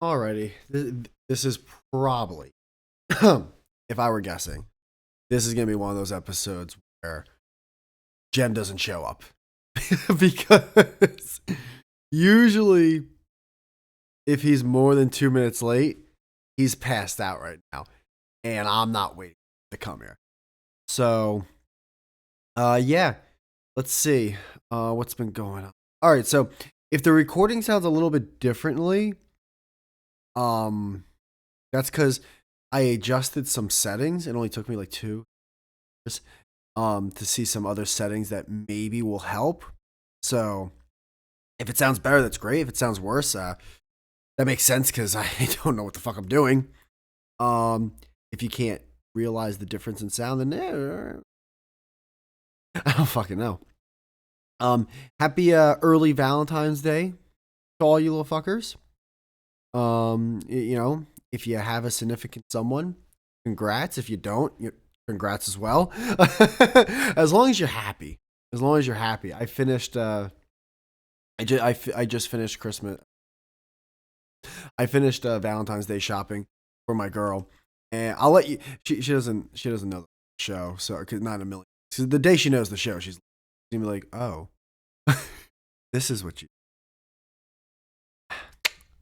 Alrighty. This is probably, if I were guessing, this is going to be one of those episodes where Jen doesn't show up. Because usually, if he's more than 2 minutes late, he's passed out right now. And I'm not waiting to come here. So, yeah. Let's see what's been going on. All right. So, if the recording sounds a little bit differently, um, that's because I adjusted some settings. It only took me like 2 to see some other settings that maybe will help. So if it sounds better, that's great. If it sounds worse, that makes sense because I don't know what the fuck I'm doing. If you can't realize the difference in sound, then I don't fucking know. Happy early Valentine's Day to all you little fuckers. If you have a significant someone, congrats. If you don't, congrats as well. As long as you're happy. As long as you're happy. I finished. I just finished Christmas. I finished Valentine's Day shopping for my girl, and I'll let you. She doesn't know the show, so cause not a million. So the day she knows the show, she's gonna be like, "Oh, this is what you."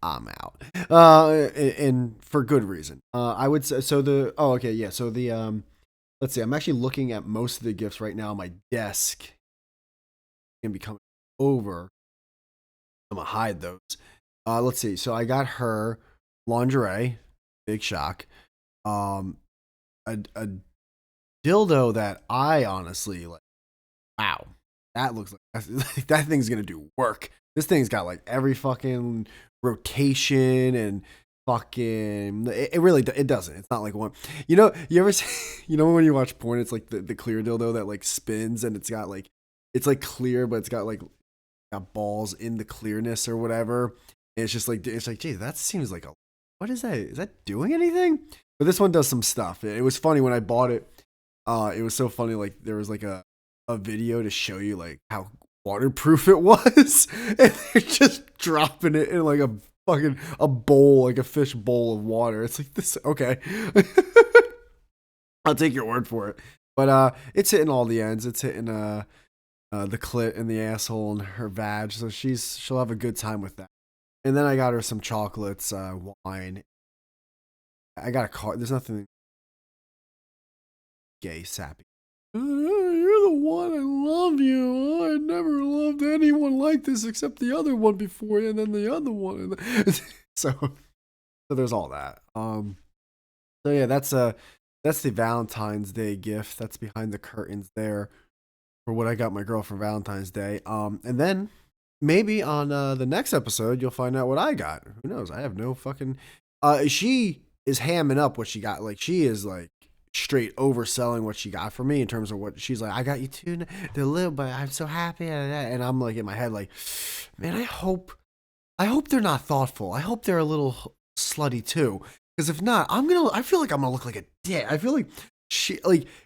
I'm out. And for good reason. I would say so. Okay, yeah. So let's see. I'm actually looking at most of the gifts right now on my desk. Gonna be coming over. I'm gonna hide those. Let's see. So I got her lingerie. Big shock. A dildo that I honestly like. Wow, that looks like that thing's gonna do work. This thing's got like every fucking rotation and fucking it really it doesn't. It's not like one. You ever see, when you watch porn, it's like the clear dildo that like spins and it's like clear, but it's got like got balls in the clearness or whatever. And it's like, gee, that seems like what is that? Is that doing anything? But this one does some stuff. It was funny when I bought it. It was so funny. Like there was like a video to show you like how waterproof it was, and they're just dropping it in like a bowl, like a fish bowl of water. It's like this. Okay, I'll take your word for it. But it's hitting all the ends. It's hitting the clit and the asshole and her vag, so she'll have a good time with that. And then I got her some chocolates, wine. I got a car. There's nothing gay sappy. You're the one. I love you. I never loved anyone like this except the other one before you, and then the other one. so there's all that. So yeah, that's the Valentine's Day gift. That's behind the curtains there for what I got my girl for Valentine's Day. And then maybe on the next episode you'll find out what I got. Who knows? I have no fucking. She is hamming up what she got. Like she is like straight overselling what she got for me in terms of what she's like. I got you two, they're little, but I'm so happy, and I'm like in my head like, man, I hope they're not thoughtful. I hope they're a little slutty too, because if not, I feel like I'm gonna look like a dick. I feel like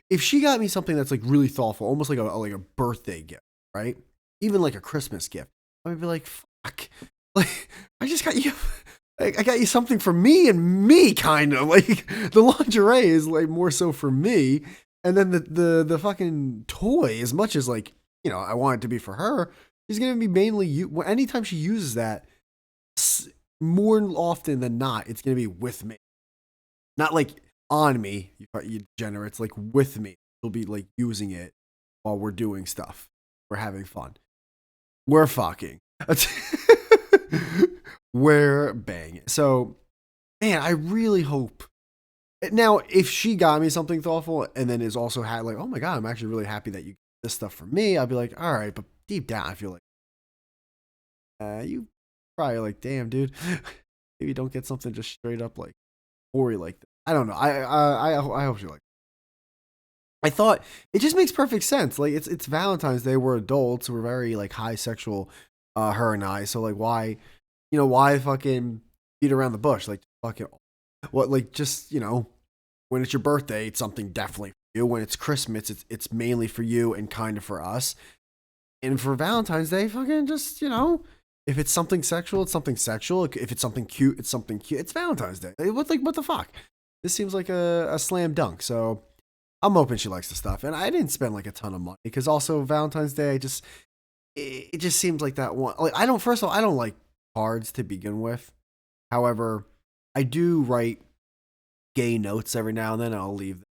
if she got me something that's like really thoughtful, almost like a birthday gift, right? Even like a Christmas gift, I would be like, fuck, like I just got you. I got you something for me and me, kind of like the lingerie is like more so for me, and then the fucking toy, as much as like I want it to be for her, is gonna be mainly you. Anytime she uses that, more often than not, it's gonna be with me, not like on me. You degenerates, like with me. She'll be like using it while we're doing stuff. We're having fun. We're fucking. We're bang. So, man, I really hope. Now, if she got me something thoughtful and then is also had like, oh my god, I'm actually really happy that you got this stuff for me, I'll be like, all right, but deep down, I feel like, you probably like, damn, dude, maybe don't get something just straight up like, Ori like that. I don't know. I hope she like. I thought it just makes perfect sense. Like it's Valentine's Day. We're adults. We're very like high sexual, her and I. So like why why fucking beat around the bush? Like fucking what? Like just when it's your birthday, it's something definitely for you. When it's Christmas, it's mainly for you and kind of for us. And for Valentine's Day, fucking just If it's something sexual, it's something sexual. If it's something cute, it's something cute. It's Valentine's Day. What the fuck? This seems like a slam dunk. So I'm hoping she likes the stuff. And I didn't spend like a ton of money because also Valentine's Day, it just seems like that one. Like I don't. First of all, I don't like cards to begin with. However, I do write gay notes every now and then. I'll leave the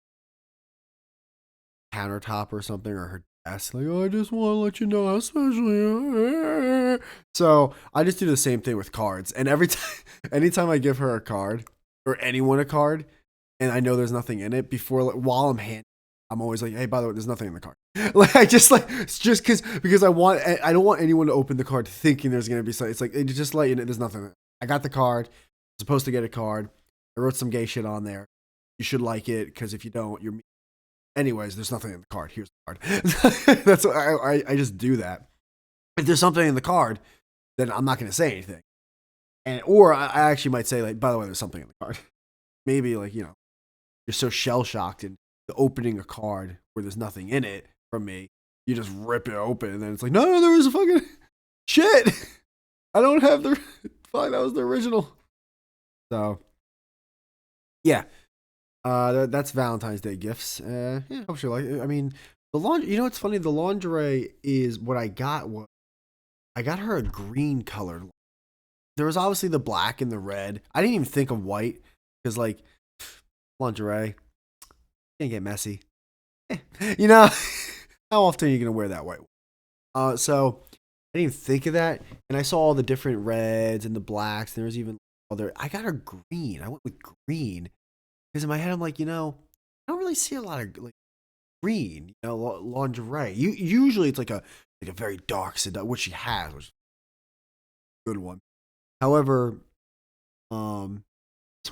countertop or something or her desk. Like, oh, I just want to let you know how special you are. So I just do the same thing with cards. And every time, anytime I give her a card or anyone a card, and I know there's nothing in it before, like, while I'm handing, I'm always like, hey, by the way, there's nothing in the card. Like I just like it's just because I don't want anyone to open the card thinking there's gonna be something. It's like it just let you know there's nothing. I got the card. I'm supposed to get a card. I wrote some gay shit on there. You should like it because if you don't, you're. Anyways, there's nothing in the card. Here's the card. That's what I just do that. If there's something in the card, then I'm not gonna say anything. Or I actually might say like, by the way, there's something in the card. Maybe like you're so shell shocked in the opening a card where there's nothing in it from me, you just rip it open and then it's like, no, there was a fucking shit. I don't have the fine. That was the original. So yeah, that's Valentine's Day gifts. Yeah, hope she like it. I mean, the laundry. You know what's funny? The lingerie is what I got. What I got her a green colored. There was obviously the black and the red. I didn't even think of white because like lingerie can't get messy. You know, how often are you gonna wear that white? So I didn't even think of that, and I saw all the different reds and the blacks. And there was even other. I got her green. I went with green because in my head I'm like, I don't really see a lot of like green, lingerie. Usually it's like a very dark seduct, which she has, which is a good one. However, this one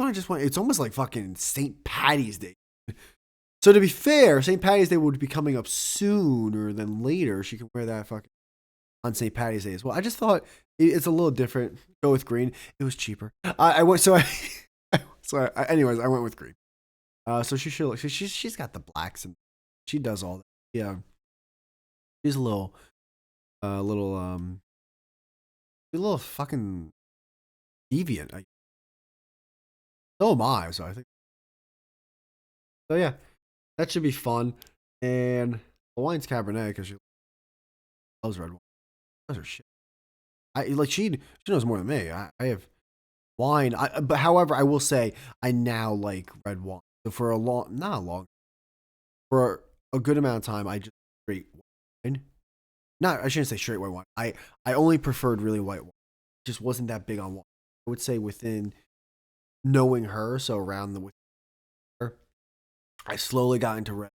I just want. It's almost like fucking St. Patty's Day. So to be fair, St. Patty's Day would be coming up sooner than later. She can wear that fucking on St. Patty's Day as well. I just thought it's a little different. Go with green. It was cheaper. I went anyways, I went with green. So she should. She's got the blacks and she does all that. Yeah, she's a little fucking deviant. So am I. So I think. So yeah, that should be fun. And the wine's Cabernet because she loves red wine. Those are shit. She knows more than me. I have wine. But however, I will say I now like red wine. So for for a good amount of time, I just straight wine. Not I shouldn't say straight white wine. I only preferred really white wine. Just wasn't that big on wine. I would say within knowing her, so around with her, I slowly got into red.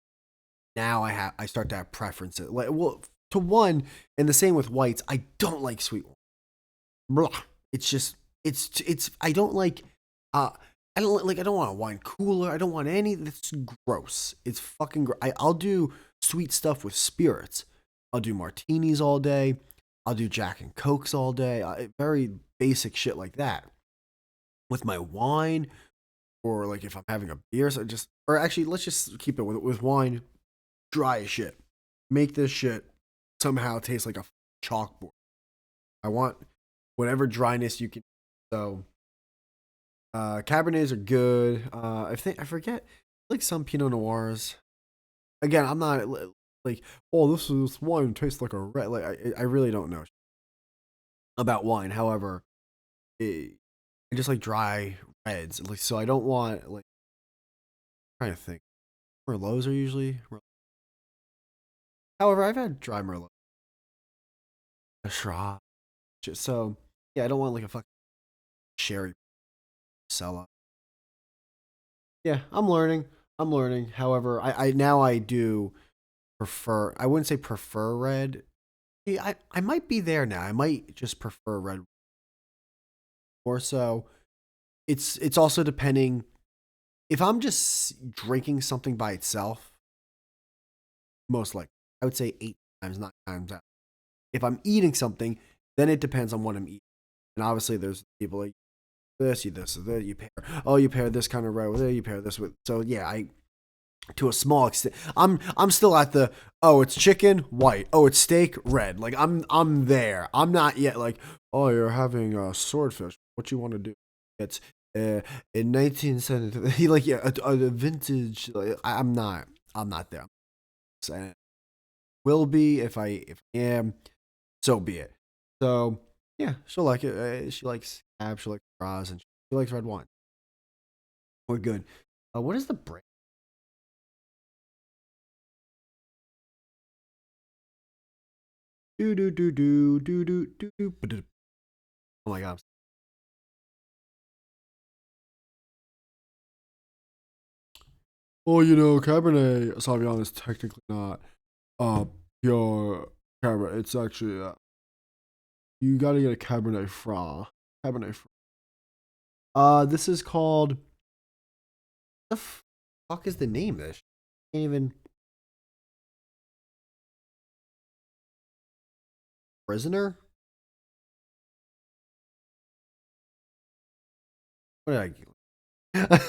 Now I start to have preferences. Like to one, and the same with whites. I don't like sweet wine. Blah. It's just it's I don't like I don't want a wine cooler. I don't want any. That's gross. It's fucking gross. I'll do sweet stuff with spirits. I'll do martinis all day. I'll do Jack and Cokes all day. Very basic shit like that. With my wine, or like if I'm having a beer, or actually let's just keep it with wine. Dry as shit. Make this shit somehow taste like a chalkboard. I want whatever dryness you can. So Cabernets are good. I forget like some Pinot Noirs. Again, I'm not like, oh, this wine tastes like a red. Like I really don't know about wine. However, I just like dry reds. Like so, I don't want like. I'm trying to think. Merlots are usually. However, I've had dry Merlot. A Shiraz. So yeah, I don't want like a fucking sherry cellar. Yeah, I'm learning. I'm learning. However, I do prefer. I wouldn't say prefer red. Yeah, I might be there now. I might just prefer red more so. It's also depending if I'm just drinking something by itself. Most likely, I would say 8 times, 9 times out. If I'm eating something, then it depends on what I'm eating. And obviously, there's people like this, you that, you pair. Oh, you pair this kind of red with it. You pair this with. So yeah, to a small extent. I'm still at the, oh, it's chicken, white. Oh, it's steak, red. Like I'm there. I'm not yet like, oh, you're having a swordfish. What you want to do? It's in 1973. Like, yeah, a vintage. Like, I'm not there. So, will be if I am. So be it. So yeah, she'll like it. She likes cab. She likes fries, and she likes red wine. We're good. What is the break? Do do do do do do do do. Oh my god. Well, Cabernet Sauvignon is technically not uh pure Cabernet. It's actually you got to get a Cabernet Franc. Cabernet Franc. This is called the fuck is the name of this? Can't even prisoner. What did I?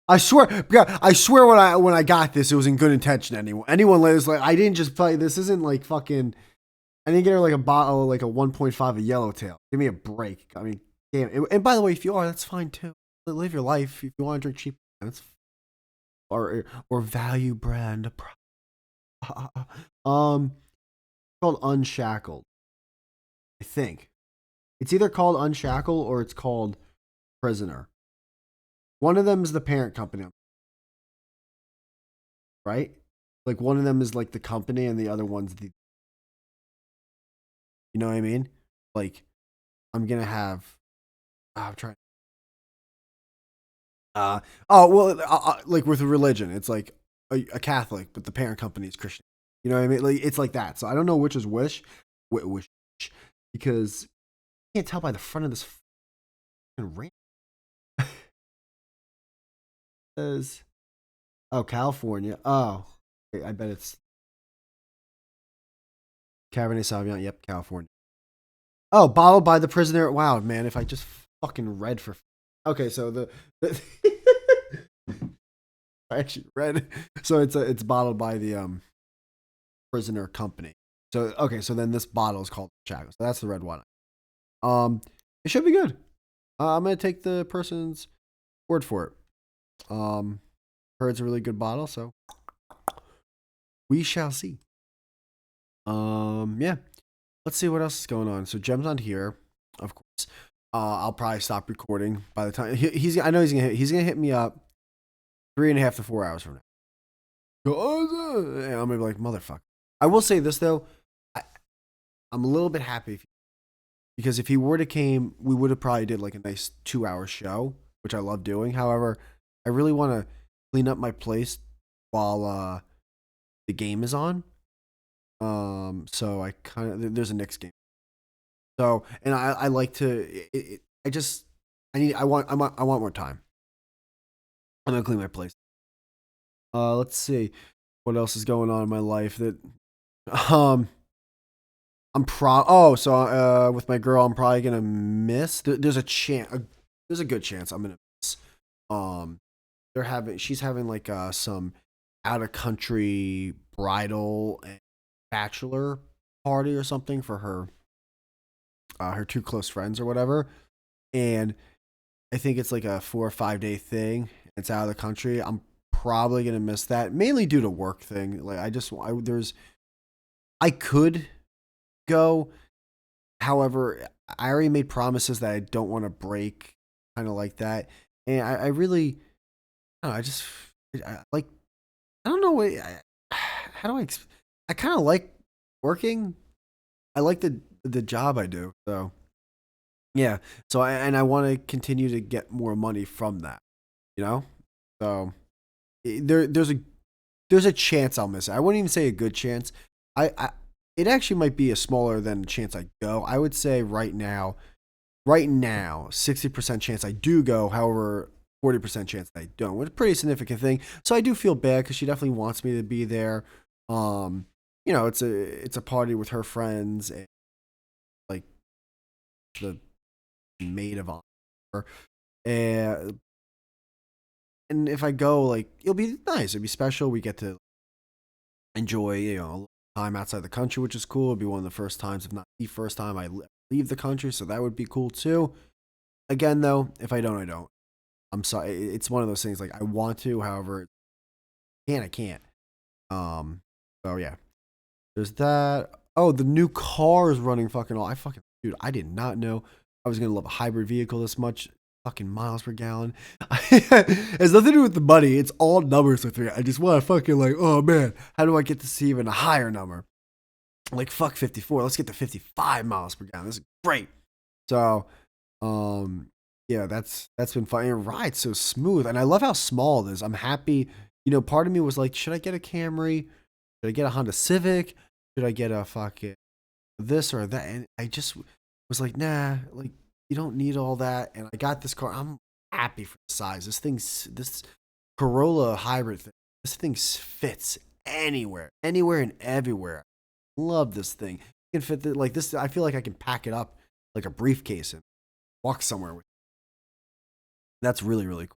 I swear, yeah, I swear when I got this, it was in good intention. Anyone is like, I didn't just play. This isn't like fucking. I didn't get her like a bottle, like a 1.5 of Yellowtail. Give me a break. I mean, damn. And by the way, if you are, that's fine too. Live your life. If you want to drink cheap, that's or value brand. Called Unshackled. I think it's either called Unshackled or it's called Prisoner. One of them is the parent company, right? Like one of them is like the company, and the other one's the. You know what I mean? Like I'm gonna have. I'm trying. Oh well, like with religion, it's like a Catholic, but the parent company is Christian. You know what I mean? Like it's like that. So I don't know which is which, because you can't tell by the front of this ring. Says, oh, California. Oh, I bet it's Cabernet Sauvignon. Yep, California. Oh, bottled by the prisoner. Wow, man, if I just fucking read for. Okay, so the I actually read. So it's bottled by the prisoner company. So okay, so then this bottle is called Chaco. So that's the red one. It should be good. I'm gonna take the person's word for it. Heard it's a really good bottle, so we shall see. Yeah. Let's see what else is going on. So Jem's on here, of course. I'll probably stop recording by the time he's. I know he's gonna hit me up 3.5 to 4 hours from now. And I'm gonna be like, motherfucker. I will say this though, I, I'm a little bit happy because if he were to came, we would have probably did like a nice 2 hour show, which I love doing. However, I really want to clean up my place while the game is on. So I kind of there's a Knicks game. So and I like to I just I want more time. I'm gonna clean my place. Let's see what else is going on in my life that um so with my girl I'm probably gonna miss. There's a chance. There's a good chance I'm gonna miss. Um, she's having like some out of country bridal and bachelor party or something for her two close friends or whatever, and I think it's like a 4 or 5 day thing. It's out of the country. I'm probably gonna miss that mainly due to work thing. Like I could go. However, I already made promises that I don't want to break, kind of like that. And I really, I, don't know, I just, like, I don't know how do I kind of like working. I like the job I do. So, yeah. So, I want to continue to get more money from that, you know? So, there's a chance I'll miss it. I wouldn't even say a good chance. I it actually might be a smaller than chance I go. I would say right now, 60% chance I do go. However, 40% chance I don't, which is a pretty significant thing. So I do feel bad because she definitely wants me to be there. Um, it's a party with her friends and like the maid of honor. And and if I go, like, it'll be nice. It'll be special. We get to enjoy, time outside the country, which is cool. It'll be one of the first times, if not the first time, I leave the country, so that would be cool too. Again, though, if I don't, I don't. I'm sorry. It's one of those things. Like, I want to, however, I can't. So yeah, there's that. Oh, the new car is running fucking all. Dude, I did not know I was gonna love a hybrid vehicle this much. Fucking miles per gallon. It has nothing to do with the money. It's all numbers with me. I just want to fucking like, oh man, how do I get to see even a higher number? Like fuck 54. Let's get to 55 miles per gallon. This is great. So, yeah, that's been fun. It rides so smooth, and I love how small it is. I'm happy. Part of me was like, should I get a Camry? Should I get a Honda Civic? Should I get a fucking this or that? And I just was like, nah, like you don't need all that. And I got this car. I'm happy for the size. This Corolla hybrid thing. This thing fits anywhere and everywhere. Love this thing. You can fit like this. I feel like I can pack it up like a briefcase and walk somewhere with it. That's really, really cool.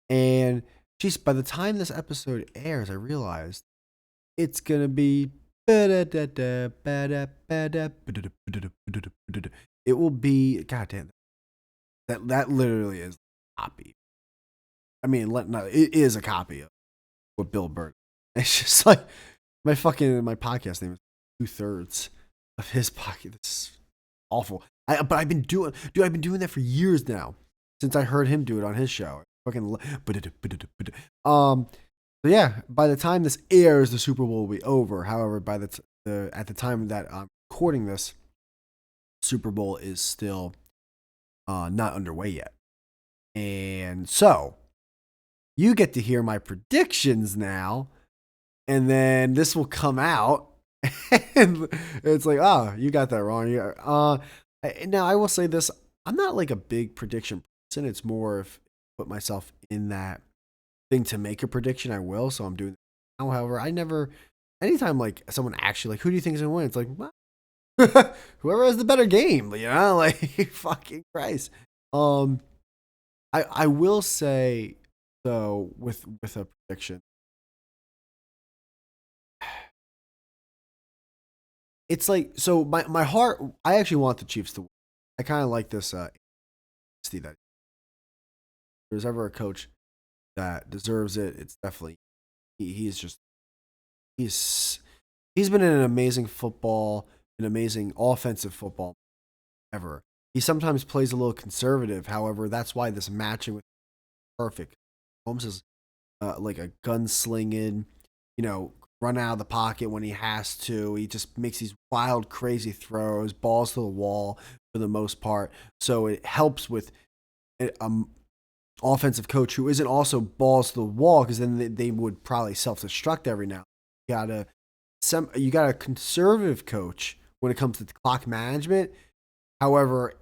And geez, by the time this episode airs, I realized it's gonna be it will be goddamn that literally is a copy. I mean, it is a copy of what Bill Burr. It's just like my podcast name is 2/3 of his podcast. This is awful. But I've been doing that for years now since I heard him do it on his show. Fucking so yeah, by the time this airs, the Super Bowl will be over. However, at the time that I'm recording this, Super Bowl is still not underway yet. And so you get to hear my predictions now, and then this will come out, and it's like, oh, you got that wrong. Now I will say this: I'm not like a big prediction person. It's more if I put myself in that thing to make a prediction, I will. So I'm doing that now. However, anytime like someone actually like, who do you think is gonna win? It's like, what? Whoever has the better game, like fucking Christ. I will say though with a prediction, it's like, so my heart, I actually want the Chiefs to win. I kind of like this Steve, that if there's ever a coach that deserves it, it's definitely he's been in an amazing offensive football ever. He sometimes plays a little conservative. However, that's why this matching with perfect. Holmes is like a gunslinging, run out of the pocket when he has to. He just makes these wild, crazy throws, balls to the wall for the most part. So it helps with offensive coach who isn't also balls to the wall, because then they would probably self-destruct every now. You got a conservative coach when it comes to clock management. However,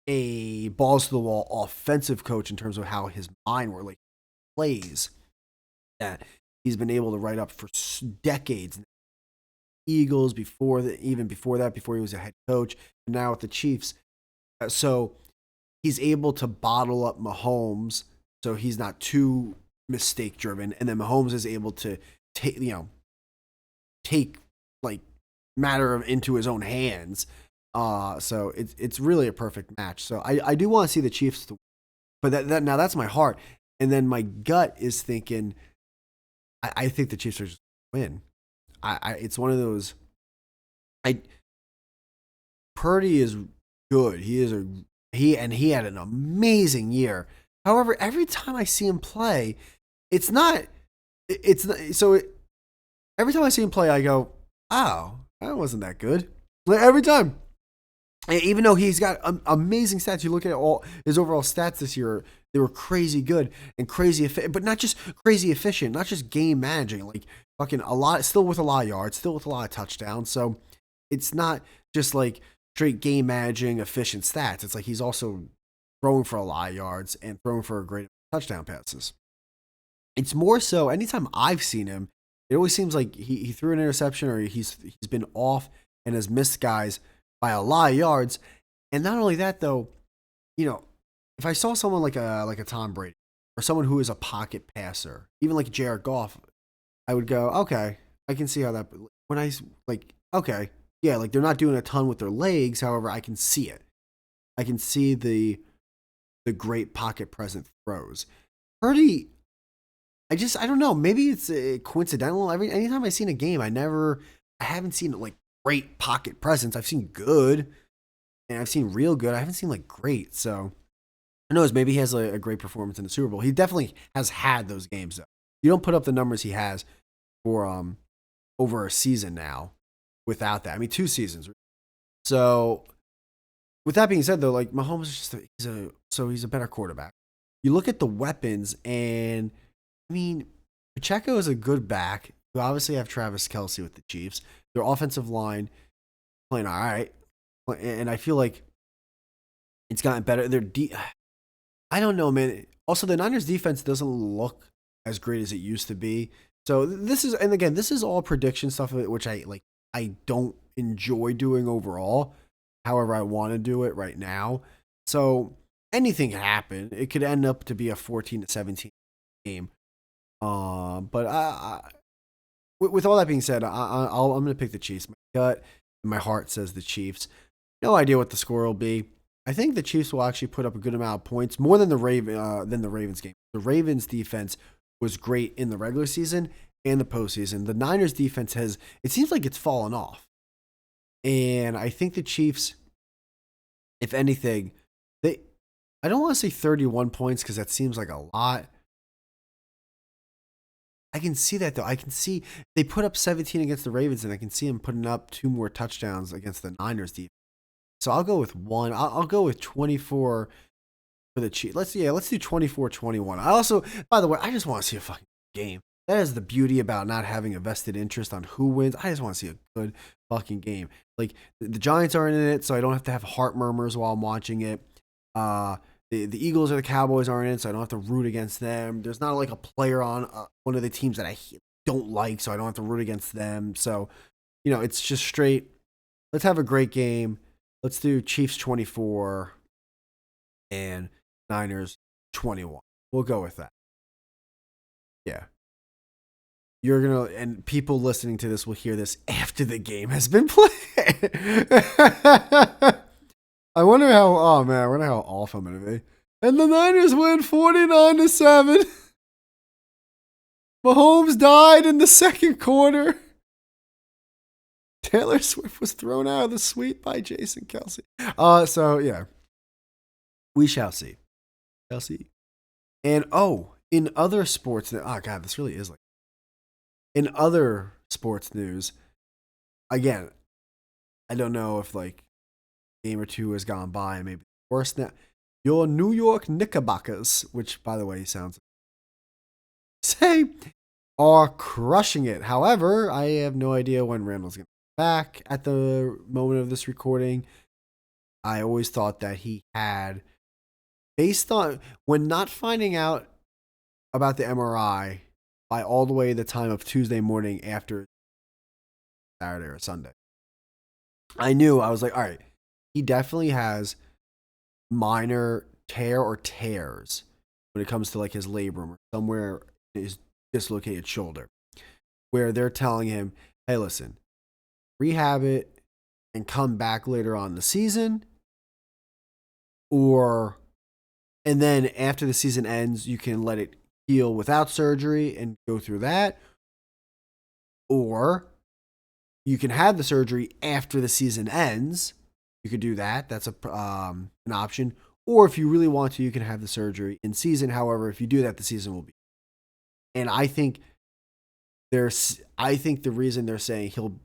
a balls to the wall offensive coach in terms of how his mind plays, that he's been able to write up for decades. Eagles before he was a head coach, and now with the Chiefs. So he's able to bottle up Mahomes, so he's not too mistake driven, and then Mahomes is able to take like matter into his own hands. So it's really a perfect match. So I do want to see the Chiefs, but that now that's my heart, and then my gut is thinking I think the Chiefs are just win. It's one of those. Purdy is good. He had an amazing year. However, every time I see him play, every time I see him play, I go, oh, that wasn't that good. Like, every time. Even though he's got amazing stats, you look at all his overall stats this year, they were crazy good and crazy efficient, but not just crazy efficient, not just game managing, like fucking still with a lot of yards, still with a lot of touchdowns. So it's not just like straight game managing efficient stats. It's like he's also throwing for a lot of yards and throwing for a great touchdown passes. It's more so anytime I've seen him, it always seems like he threw an interception, or he's been off and has missed guys by a lot of yards. And not only that, though, if I saw someone like a Tom Brady, or someone who is a pocket passer, even like Jared Goff, I would go, okay, I can see how that. When I like, okay, yeah, like they're not doing a ton with their legs. However, I can see it. I can see the great pocket present throws. Purdy, I don't know. Maybe it's coincidental. Anytime I've seen a game, I haven't seen like great pocket presence. I've seen good, and I've seen real good. I haven't seen like great. So who knows? Maybe he has a great performance in the Super Bowl. He definitely has had those games though. You don't put up the numbers he has for over a season now without that. I mean, 2 seasons. So with that being said, though, like Mahomes is he's a better quarterback. You look at the weapons, and I mean, Pacheco is a good back. You obviously have Travis Kelce with the Chiefs. Their offensive line playing all right, and I feel like it's gotten better. I don't know, man. Also, the Niners defense doesn't look as great as it used to be. So this is all prediction stuff, which I don't enjoy doing overall. However, I want to do it right now. So anything can happen. It could end up to be a 14-17 game. But with all that being said, I'm going to pick the Chiefs. My gut and my heart says the Chiefs. No idea what the score will be. I think the Chiefs will actually put up a good amount of points, more than the Ravens game. The Ravens defense was great in the regular season and the postseason. The Niners defense it seems like it's fallen off. And I think the Chiefs, if anything, I don't want to say 31 points because that seems like a lot. I can see that though. I can see they put up 17 against the Ravens, and I can see them putting up 2 more touchdowns against the Niners defense. So I'll go with 1. I'll go with 24 for the Chiefs. Let's do 24-21. I also, by the way, I just want to see a fucking game. That is the beauty about not having a vested interest on who wins. I just want to see a good fucking game. Like the Giants aren't in it, so I don't have to have heart murmurs while I'm watching it. The Eagles or the Cowboys aren't in it, so I don't have to root against them. There's not like a player on one of the teams that I don't like, so I don't have to root against them. So, it's just straight. Let's have a great game. Let's do Chiefs 24 and Niners 21. We'll go with that. Yeah. And people listening to this will hear this after the game has been played. I wonder how off I'm going to be. And the Niners win 49-7. Mahomes died in the second quarter. Taylor Swift was thrown out of the suite by Jason Kelce. So yeah, we shall see. Shall see. And in other sports, God, this really is like. In other sports news, again, I don't know if like a game or two has gone by, maybe worse now. Your New York Knickerbockers, which by the way sounds are crushing it. However, I have no idea when Randall's going to be back at the moment of this recording. I always thought that he had, based on when not finding out about the MRI by all the way the time of Tuesday morning after Saturday or Sunday, I was like, all right, he definitely has minor tear or tears when it comes to like his labrum or somewhere in his dislocated shoulder, where they're telling him, hey, listen, rehab it and come back later on in the season, and then after the season ends, you can let it heal without surgery and go through that, or you can have the surgery after the season ends. You could do that. That's an option. Or if you really want to, you can have the surgery in season. However, if you do that, the season will be. And I think the reason they're saying he'll be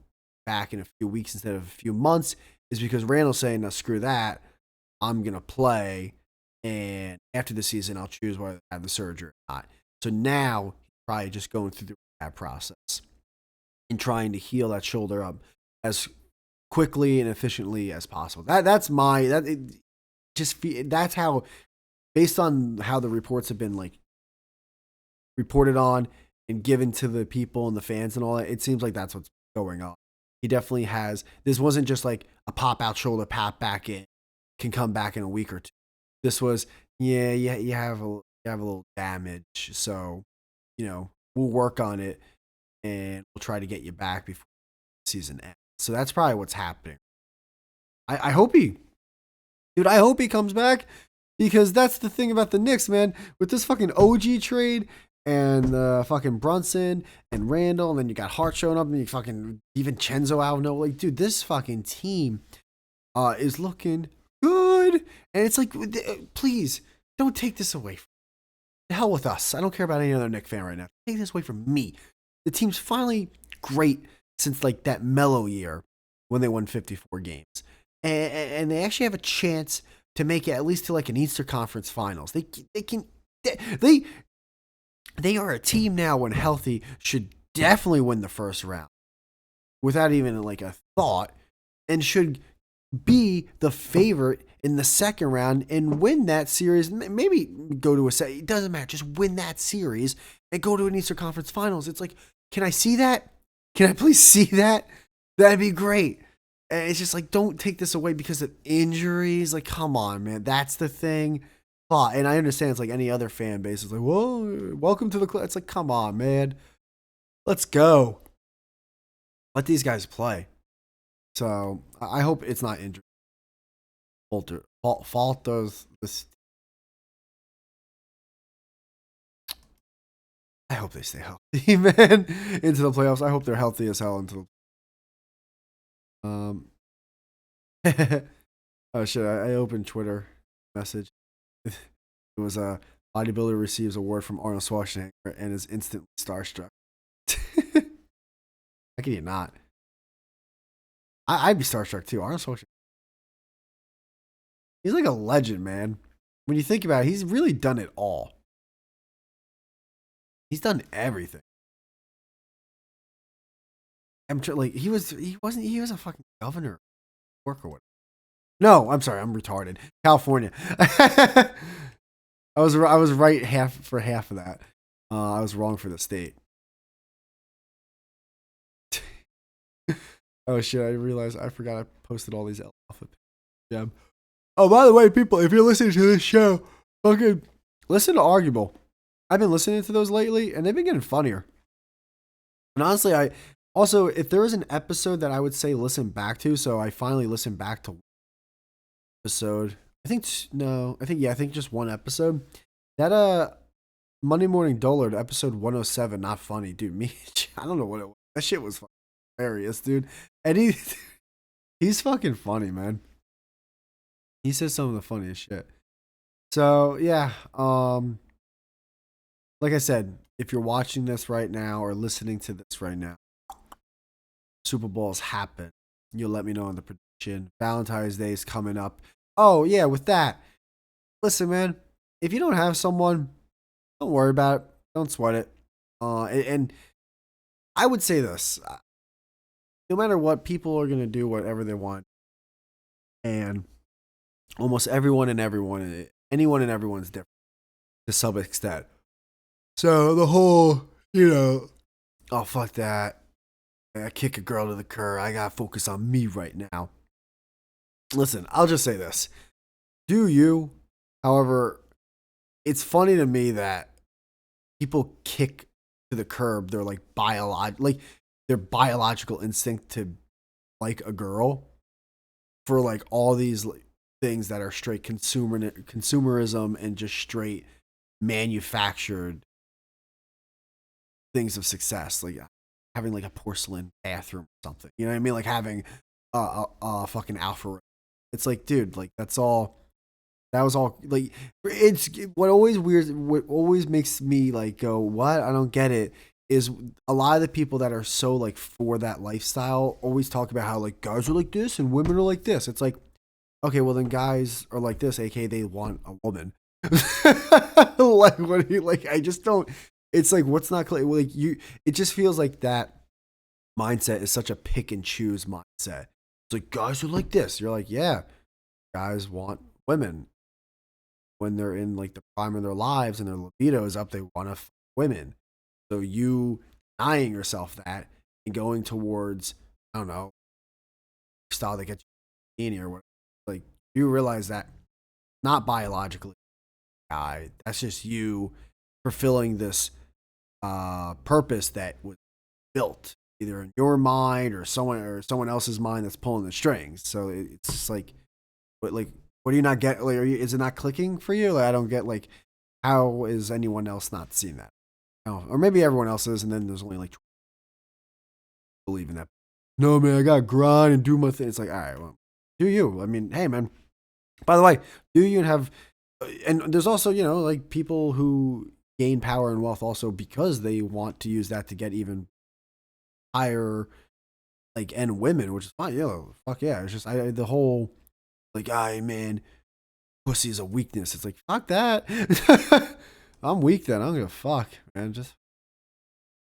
back in a few weeks instead of a few months is because Randall's saying, "Now screw that, I'm gonna play, and after the season, I'll choose whether to have the surgery or not." So now he's probably just going through the rehab process and trying to heal that shoulder up as quickly and efficiently as possible. That's how, based on how the reports have been like reported on and given to the people and the fans and all that, it seems like that's what's going on. He definitely has. This wasn't just like a pop out shoulder, pop back in, can come back in a week or two. This was, you have you have a little damage. So, we'll work on it and we'll try to get you back before the season ends. So that's probably what's happening. I hope I hope he comes back because that's the thing about the Knicks, man. With this fucking OG trade and fucking Brunson and Randall, and then you got Hart showing up and you fucking even Chenzo out. No, like, dude, this fucking team is looking good. And it's like, please don't take this away. The hell with us. I don't care about any other Knicks fan right now. Take this away from me. The team's finally great since like that mellow year when they won 54 games. And they actually have a chance to make it at least to like an Eastern Conference Finals. They are a team now when healthy should definitely win the first round without even like a thought, and should be the favorite in the second round and win that series. Maybe go to it doesn't matter. Just win that series and go to an Eastern Conference Finals. It's like, can I see that? Can I please see that? That'd be great. And it's just like, don't take this away because of injuries. Like, come on, man. That's the thing. And I understand it's like any other fan base. It's like, whoa, welcome to the club. It's like, come on, man. Let's go. Let these guys play. So I hope it's not injury. Fault those. I hope they stay healthy, man. Into the playoffs. I hope they're healthy as hell into the. Oh shit! I opened Twitter message. It was a bodybuilder receives award from Arnold Schwarzenegger and is instantly starstruck. How can you not? I'd be starstruck too. Arnold Schwarzenegger. He's like a legend, man. When you think about it, he's really done it all. He's done everything. I'm like he was a fucking governor, or whatever. No, I'm sorry, I'm retarded. California. I was right half of that. I was wrong for the state. Oh shit! I realized I forgot I posted all these alpha. Yeah. Oh, by the way, people, if you're listening to this show, fucking listen to Arguable. I've been listening to those lately, and they've been getting funnier. And honestly, if there is an episode that I would say listen back to, so I finally listened back to episode. I think just one episode. That Monday Morning Dullard episode 107, not funny, dude. I don't know what it was. That shit was hilarious, dude. And he's fucking funny, man. He says some of the funniest shit. So yeah, like I said, if you're watching this right now or listening to this right now, Super Bowls happen. You'll let me know on the prediction. Valentine's Day is coming up. Oh yeah, with that, listen, man. If you don't have someone, don't worry about it. Don't sweat it. And I would say this: no matter what, people are gonna do whatever they want, and almost anyone and everyone's different to some extent. So the whole, oh fuck that, I kick a girl to the curb. I gotta focus on me right now. Listen, I'll just say this: do you? However, it's funny to me that people kick to the curb their their biological instinct to like a girl for like all these things that are straight consumerism and just straight manufactured things of success, like having like a porcelain bathroom or something. You know what I mean? Like having a fucking alpha. It's like, dude, like that was all like, it's what always makes me like go, what? I don't get it. Is a lot of the people that are so like for that lifestyle always talk about how like guys are like this and women are like this. It's like, okay, well then guys are like this, aka they want a woman. Like what? Like I just don't. It's like what's not clear. Like you, it just feels like that mindset is such a pick and choose mindset. It's like guys are like this. You're like, yeah, guys want women when they're in like the prime of their lives and their libido is up. They want to women. So you denying yourself that and going towards, I don't know, style that gets you in or whatever. Like you realize that not biologically, guy. That's just you fulfilling this purpose that was built either in your mind or someone else's mind that's pulling the strings. So it's just like, what do you not get? Like, is it not clicking for you? Like, I don't get like, how is anyone else not seeing that? Oh, or maybe everyone else is, and then there's only like believe in that. No, man, I got to grind and do my thing. It's like, all right, well, do you? I mean, hey, man. By the way, do you have? And there's also, like people who gain power and wealth also because they want to use that to get even higher, like, and women, which is fine. Fuck yeah. It's just the whole like, man, pussy is a weakness. It's like, fuck that. I'm weak then. I don't give a fuck, man. Just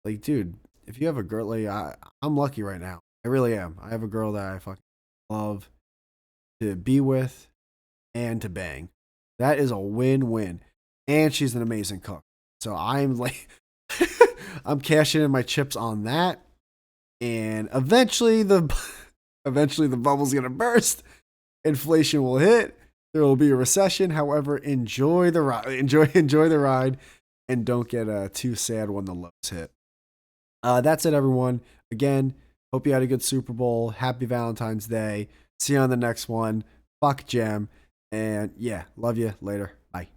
like, dude, if you have a girl, like, I'm lucky right now. I really am. I have a girl that I fucking love to be with and to bang. That is a win-win. And she's an amazing cook. So I'm like, I'm cashing in my chips on that. And eventually the bubble's gonna burst. Inflation will hit. There will be a recession. However, enjoy the ride. Enjoy the ride, and don't get too sad when the lows hit. That's it, everyone. Again, hope you had a good Super Bowl. Happy Valentine's Day. See you on the next one. Fuck Gem. And yeah, love you. Later. Bye.